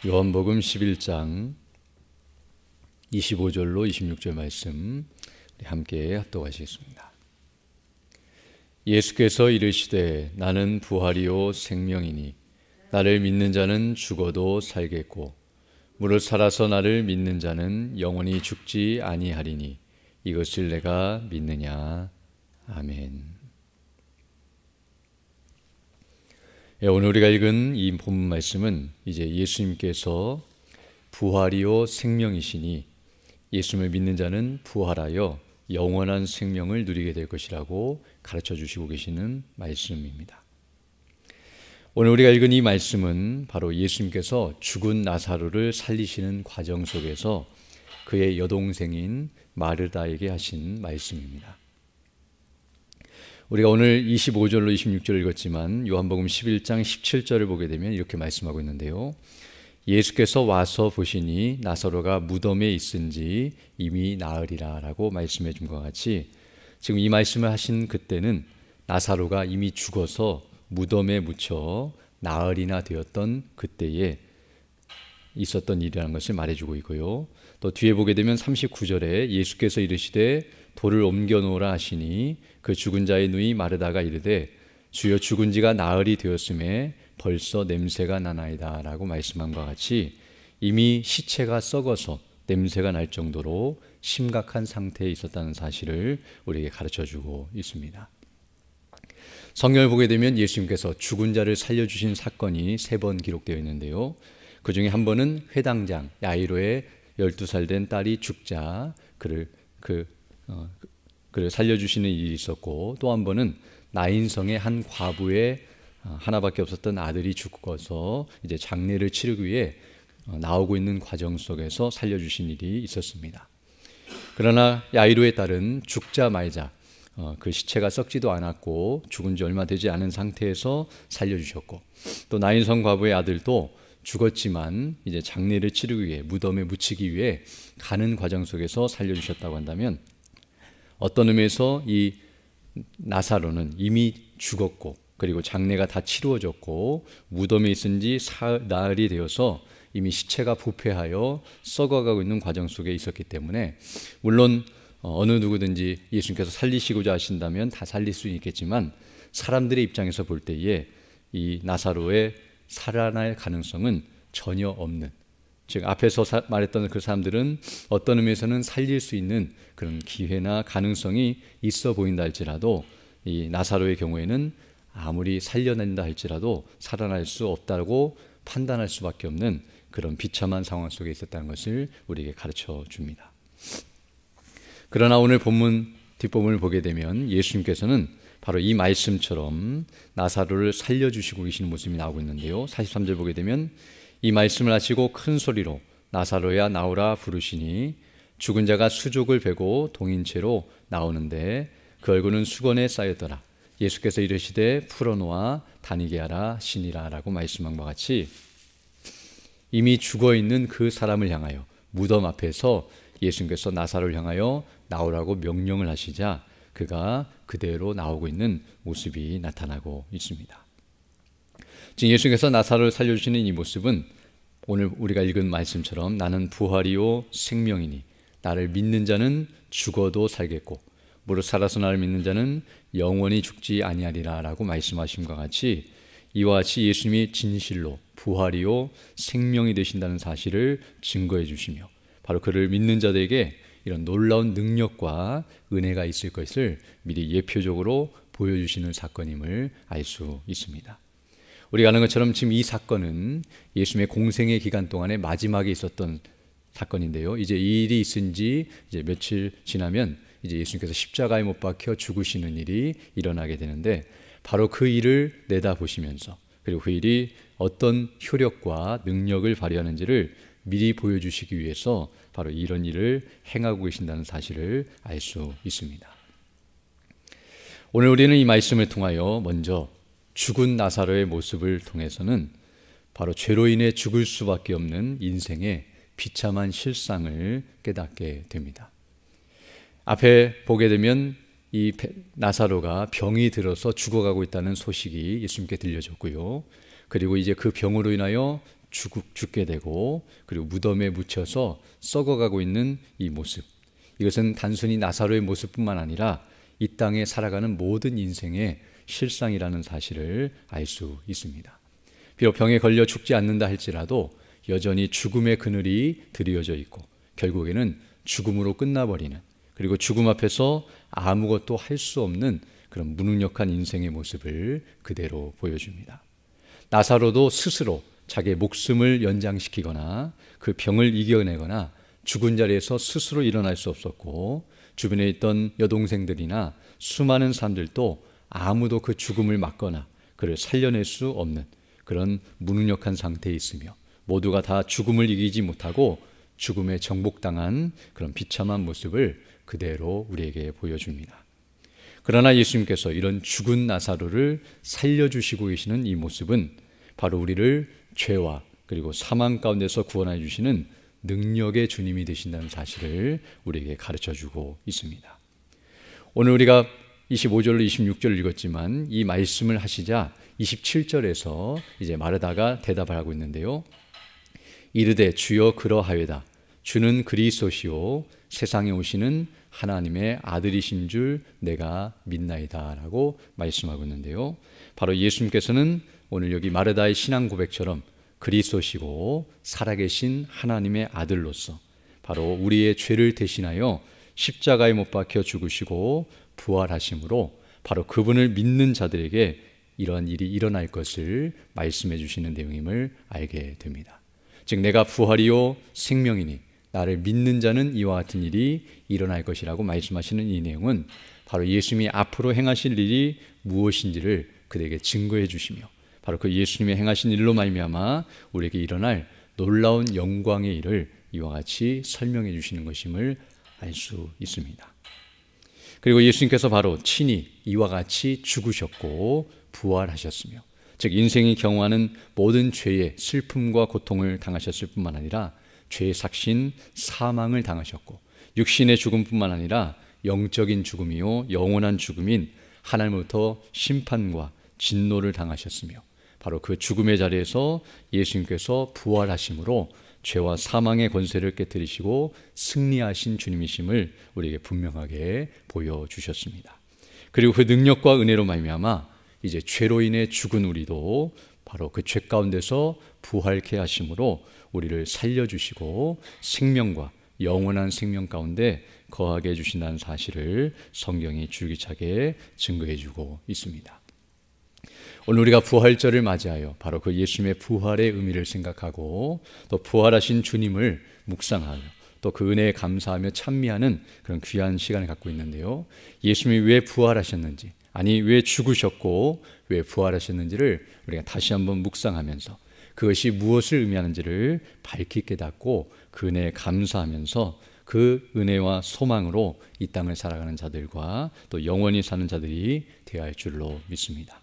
요한복음 11장 25절로 26절 말씀 우리 함께 합독하시겠습니다. 예수께서 이르시되 나는 부활이요 생명이니 나를 믿는 자는 죽어도 살겠고 무릇 살아서 나를 믿는 자는 영원히 죽지 아니하리니 이것을 내가 믿느냐. 아멘. 오늘 우리가 읽은 이 본문 말씀은 이제 예수님께서 부활이요 생명이시니 예수님을 믿는 자는 부활하여 영원한 생명을 누리게 될 것이라고 가르쳐 주시고 계시는 말씀입니다. 오늘 우리가 읽은 이 말씀은 바로 예수님께서 죽은 나사로를 살리시는 과정 속에서 그의 여동생인 마르다에게 하신 말씀입니다. 우리가 오늘 25절로 26절을 읽었지만 요한복음 11장 17절을 보게 되면 이렇게 말씀하고 있는데요. 예수께서 와서 보시니 나사로가 무덤에 있은지 이미 나으리라 라고 말씀해 준 것과 같이 지금 이 말씀을 하신 그때는 나사로가 이미 죽어서 무덤에 묻혀 나흘이나 되었던 그때에 있었던 일이라는 것을 말해주고 있고요. 또 뒤에 보게 되면 39절에 예수께서 이르시되 돌을 옮겨 놓으라 하시니 그 죽은 자의 누이 마르다가 이르되 주여 죽은 지가 나흘이 되었음에 벌써 냄새가 나나이다 라고 말씀한 것과 같이 이미 시체가 썩어서 냄새가 날 정도로 심각한 상태에 있었다는 사실을 우리에게 가르쳐주고 있습니다. 성경을 보게 되면 예수님께서 죽은 자를 살려주신 사건이 3번 기록되어 있는데요. 그 중에 한 번은 회당장 야이로의 12살 된 딸이 죽자 그를 살려주시는 일이 있었고, 또 한 번은 나인성의 한 과부의 하나밖에 없었던 아들이 죽어서 이제 장례를 치르기 위해 나오고 있는 과정 속에서 살려주신 일이 있었습니다. 그러나 야이로의 딸은 죽자 말자 그 시체가 썩지도 않았고 죽은 지 얼마 되지 않은 상태에서 살려주셨고, 또 나인성 과부의 아들도 죽었지만 이제 장례를 치르기 위해 무덤에 묻히기 위해 가는 과정 속에서 살려주셨다고 한다면, 어떤 의미에서 이 나사로는 이미 죽었고 그리고 장례가 다 치루어졌고 무덤에 있은 지 나흘이 되어서 이미 시체가 부패하여 썩어가고 있는 과정 속에 있었기 때문에, 물론 어느 누구든지 예수님께서 살리시고자 하신다면 다 살릴 수 있겠지만 사람들의 입장에서 볼 때에 이 나사로의 살아날 가능성은 전혀 없는, 즉 앞에서 말했던 그 사람들은 어떤 의미에서는 살릴 수 있는 그런 기회나 가능성이 있어 보인다 할지라도 이 나사로의 경우에는 아무리 살려낸다 할지라도 살아날 수 없다고 판단할 수밖에 없는 그런 비참한 상황 속에 있었다는 것을 우리에게 가르쳐 줍니다. 그러나 오늘 본문 뒷부분을 보게 되면 예수님께서는 바로 이 말씀처럼 나사로를 살려주시고 계시는 모습이 나오고 있는데요. 43절 보게 되면 이 말씀을 하시고 큰 소리로 나사로야 나오라 부르시니 죽은 자가 수족을 베고 동인채로 나오는데 그 얼굴은 수건에 쌓였더라. 예수께서 이르시되 풀어놓아 다니게 하라 하시니라 라고 말씀한 것 같이 이미 죽어있는 그 사람을 향하여 무덤 앞에서 예수님께서 나사로를 향하여 나오라고 명령을 하시자 그가 그대로 나오고 있는 모습이 나타나고 있습니다. 지금 예수님께서 나사로를 살려주시는 이 모습은 오늘 우리가 읽은 말씀처럼 나는 부활이요 생명이니 나를 믿는 자는 죽어도 살겠고 무릇 살아서 나를 믿는 자는 영원히 죽지 아니하리라 라고 말씀하심과 같이 이와 같이 예수님이 진실로 부활이요 생명이 되신다는 사실을 증거해 주시며 바로 그를 믿는 자들에게 이런 놀라운 능력과 은혜가 있을 것을 미리 예표적으로 보여주시는 사건임을 알 수 있습니다. 우리가 아는 것처럼 지금 이 사건은 예수님의 공생의 기간 동안에 마지막에 있었던 사건인데요. 이제 이 일이 있은 지 이제 며칠 지나면 이제 예수님께서 십자가에 못 박혀 죽으시는 일이 일어나게 되는데, 바로 그 일을 내다보시면서 그리고 그 일이 어떤 효력과 능력을 발휘하는지를 미리 보여주시기 위해서 바로 이런 일을 행하고 계신다는 사실을 알 수 있습니다. 오늘 우리는 이 말씀을 통하여 먼저 죽은 나사로의 모습을 통해서는 바로 죄로 인해 죽을 수밖에 없는 인생의 비참한 실상을 깨닫게 됩니다. 앞에 보게 되면 이 나사로가 병이 들어서 죽어가고 있다는 소식이 예수님께 들려졌고요. 그리고 이제 그 병으로 인하여 죽게 되고 그리고 무덤에 묻혀서 썩어가고 있는 이 모습, 이것은 단순히 나사로의 모습뿐만 아니라 이 땅에 살아가는 모든 인생의 실상이라는 사실을 알 수 있습니다. 비록 병에 걸려 죽지 않는다 할지라도 여전히 죽음의 그늘이 드리워져 있고 결국에는 죽음으로 끝나버리는, 그리고 죽음 앞에서 아무것도 할 수 없는 그런 무능력한 인생의 모습을 그대로 보여줍니다. 나사로도 스스로 자기의 목숨을 연장시키거나 그 병을 이겨내거나 죽은 자리에서 스스로 일어날 수 없었고, 주변에 있던 여동생들이나 수많은 사람들도 아무도 그 죽음을 막거나 그를 살려낼 수 없는 그런 무능력한 상태에 있으며, 모두가 다 죽음을 이기지 못하고 죽음에 정복당한 그런 비참한 모습을 그대로 우리에게 보여줍니다. 그러나 예수님께서 이런 죽은 나사로를 살려주시고 계시는 이 모습은 바로 우리를 죄와 그리고 사망 가운데서 구원해 주시는 능력의 주님이 되신다는 사실을 우리에게 가르쳐주고 있습니다. 오늘 우리가 25절로 26절을 읽었지만 이 말씀을 하시자 27절에서 이제 마르다가 대답을 하고 있는데요. 이르되 주여 그러하외다. 주는 그리스도시요 세상에 오시는 하나님의 아들이신 줄 내가 믿나이다 라고 말씀하고 있는데요. 바로 예수님께서는 오늘 여기 마르다의 신앙 고백처럼 그리스도시고 살아계신 하나님의 아들로서 바로 우리의 죄를 대신하여 십자가에 못 박혀 죽으시고 부활하심으로 바로 그분을 믿는 자들에게 이러한 일이 일어날 것을 말씀해 주시는 내용임을 알게 됩니다. 즉 내가 부활이요 생명이니 나를 믿는 자는 이와 같은 일이 일어날 것이라고 말씀하시는 이 내용은 바로 예수님이 앞으로 행하실 일이 무엇인지를 그들에게 증거해 주시며 바로 그 예수님의 행하신 일로 말미암아 우리에게 일어날 놀라운 영광의 일을 이와 같이 설명해 주시는 것임을 알 수 있습니다. 그리고 예수님께서 바로 친히 이와 같이 죽으셨고 부활하셨으며, 즉 인생이 경험하는 모든 죄의 슬픔과 고통을 당하셨을 뿐만 아니라 죄의 삭신 사망을 당하셨고 육신의 죽음뿐만 아니라 영적인 죽음이요 영원한 죽음인 하나님으로부터 심판과 진노를 당하셨으며 바로 그 죽음의 자리에서 예수님께서 부활하심으로 죄와 사망의 권세를 깨뜨리시고 승리하신 주님이심을 우리에게 분명하게 보여주셨습니다. 그리고 그 능력과 은혜로 말미암아 이제 죄로 인해 죽은 우리도 바로 그 죄 가운데서 부활케 하심으로 우리를 살려주시고 생명과 영원한 생명 가운데 거하게 해주신다는 사실을 성경이 줄기차게 증거해주고 있습니다. 오늘 우리가 부활절을 맞이하여 바로 그 예수님의 부활의 의미를 생각하고 또 부활하신 주님을 묵상하며 또 그 은혜에 감사하며 찬미하는 그런 귀한 시간을 갖고 있는데요. 예수님이 왜 부활하셨는지, 아니 왜 죽으셨고 왜 부활하셨는지를 우리가 다시 한번 묵상하면서 그것이 무엇을 의미하는지를 밝히 깨닫고 그 은혜에 감사하면서 그 은혜와 소망으로 이 땅을 살아가는 자들과 또 영원히 사는 자들이 되어야 할 줄로 믿습니다.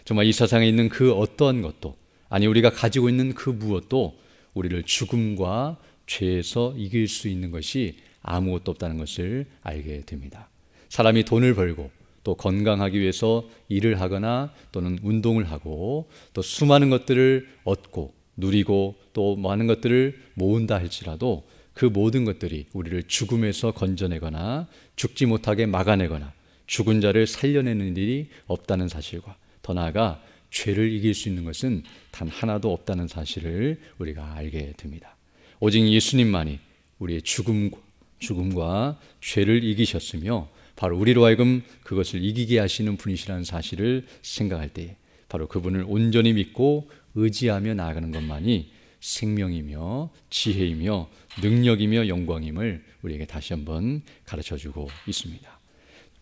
정말 이 세상에 있는 그 어떠한 것도, 아니 우리가 가지고 있는 그 무엇도 우리를 죽음과 죄에서 이길 수 있는 것이 아무것도 없다는 것을 알게 됩니다. 사람이 돈을 벌고 또 건강하기 위해서 일을 하거나 또는 운동을 하고 또 수많은 것들을 얻고 누리고 또 많은 것들을 모은다 할지라도 그 모든 것들이 우리를 죽음에서 건져내거나 죽지 못하게 막아내거나 죽은 자를 살려내는 일이 없다는 사실과 더 나아가 죄를 이길 수 있는 것은 단 하나도 없다는 사실을 우리가 알게 됩니다. 오직 예수님만이 우리의 죽음과 죄를 이기셨으며 바로 우리로 하여금 그것을 이기게 하시는 분이시라는 사실을 생각할 때에 바로 그분을 온전히 믿고 의지하며 나아가는 것만이 생명이며 지혜이며 능력이며 영광임을 우리에게 다시 한번 가르쳐주고 있습니다.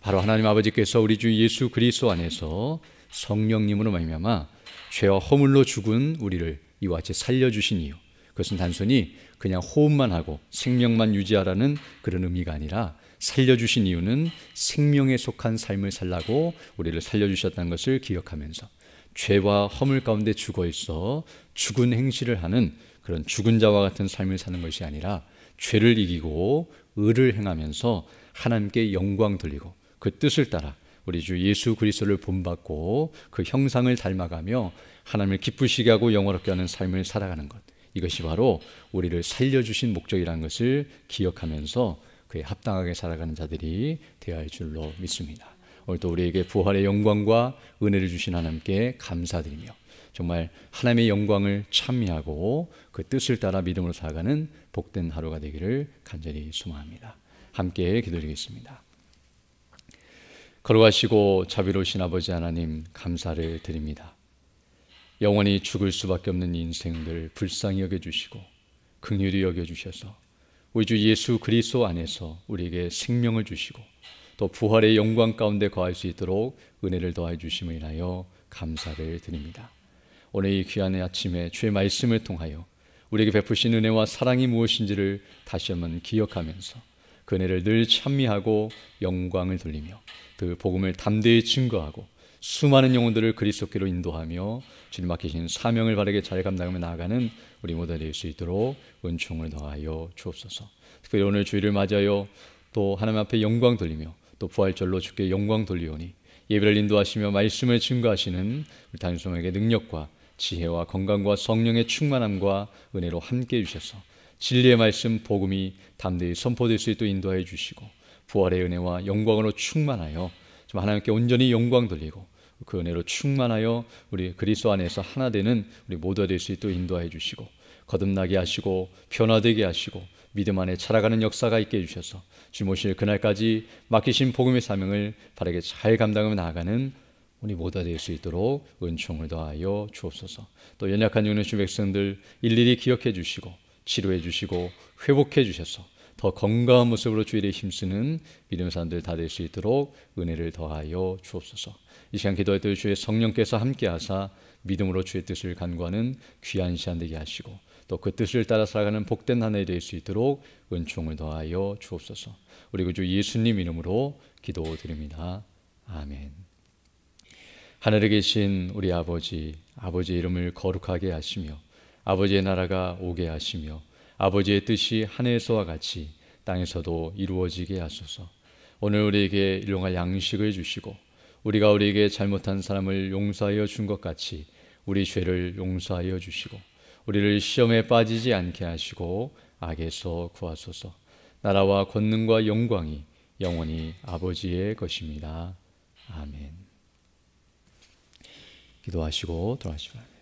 바로 하나님 아버지께서 우리 주 예수 그리스도 안에서 성령님으로 말미암아 죄와 허물로 죽은 우리를 이와 같이 살려주신 이유, 그것은 단순히 그냥 호흡만 하고 생명만 유지하라는 그런 의미가 아니라 살려주신 이유는 생명에 속한 삶을 살라고 우리를 살려주셨다는 것을 기억하면서 죄와 허물 가운데 죽어있어 죽은 행실을 하는 그런 죽은 자와 같은 삶을 사는 것이 아니라 죄를 이기고 의를 행하면서 하나님께 영광 돌리고 그 뜻을 따라 우리 주 예수 그리스도를 본받고 그 형상을 닮아가며 하나님을 기쁘시게 하고 영화롭게 하는 삶을 살아가는 것, 이것이 바로 우리를 살려주신 목적이라는 것을 기억하면서 그에 합당하게 살아가는 자들이 되어야 할 줄로 믿습니다. 오늘도 우리에게 부활의 영광과 은혜를 주신 하나님께 감사드리며 정말 하나님의 영광을 찬미하고 그 뜻을 따라 믿음으로 살아가는 복된 하루가 되기를 간절히 소망합니다. 함께 기도드리겠습니다. 걸어가시고 자비로우신 아버지 하나님, 감사를 드립니다. 영원히 죽을 수밖에 없는 인생들 불쌍히 여겨주시고 긍휼히 여겨주셔서 우리 주 예수 그리스도 안에서 우리에게 생명을 주시고 또 부활의 영광 가운데 거할 수 있도록 은혜를 더해 주심을 인하여 감사를 드립니다. 오늘 이 귀한 아침에 주의 말씀을 통하여 우리에게 베푸신 은혜와 사랑이 무엇인지를 다시 한번 기억하면서 그 은혜를 늘 찬미하고 영광을 돌리며 그 복음을 담대히 증거하고 수많은 영혼들을 그리스도께로 인도하며 주님 맡기신 사명을 바르게 잘 감당하며 나아가는 우리 모두 될 수 있도록 은총을 더하여 주옵소서. 특별히 오늘 주일을 맞아요 또 하나님 앞에 영광 돌리며 또 부활절로 주께 영광 돌리오니 예배를 인도하시며 말씀을 증거하시는 우리 단순에게 능력과 지혜와 건강과 성령의 충만함과 은혜로 함께해 주셔서 진리의 말씀 복음이 담대히 선포될 수 있도록 인도해 주시고 부활의 은혜와 영광으로 충만하여 좀 하나님께 온전히 영광 돌리고 그 은혜로 충만하여 우리 그리스도 안에서 하나 되는 우리 모두가 될 수 있도록 인도해 주시고 거듭나게 하시고 변화되게 하시고 믿음 안에 자라가는 역사가 있게 해주셔서 주님 오실 그날까지 맡기신 복음의 사명을 바르게 잘 감당하며 나아가는 우리 모두가 될 수 있도록 은총을 더하여 주옵소서. 또 연약한 영혼의 주 백성들 일일이 기억해 주시고 치료해 주시고 회복해 주셔서 더 건강한 모습으로 주일에 힘쓰는 믿음의 사람들 다 될 수 있도록 은혜를 더하여 주옵소서. 이 시간 기도할 때 주의 성령께서 함께하사 믿음으로 주의 뜻을 간구하는 귀한 시간 되게 하시고 또 그 뜻을 따라 살아가는 복된 한 해 될 수 있도록 은총을 더하여 주옵소서. 우리 구주 예수님 이름으로 기도드립니다. 아멘. 하늘에 계신 우리 아버지의 이름을 거룩하게 하시며 아버지의 나라가 오게 하시며 아버지의 뜻이 하늘에서와 같이 땅에서도 이루어지게 하소서. 오늘 우리에게 일용할 양식을 주시고 우리가 우리에게 잘못한 사람을 용서하여 준 것 같이 우리 죄를 용서하여 주시고 우리를 시험에 빠지지 않게 하시고 악에서 구하소서. 나라와 권능과 영광이 영원히 아버지의 것입니다. 아멘. 기도하시고 돌아가시기 바랍니다.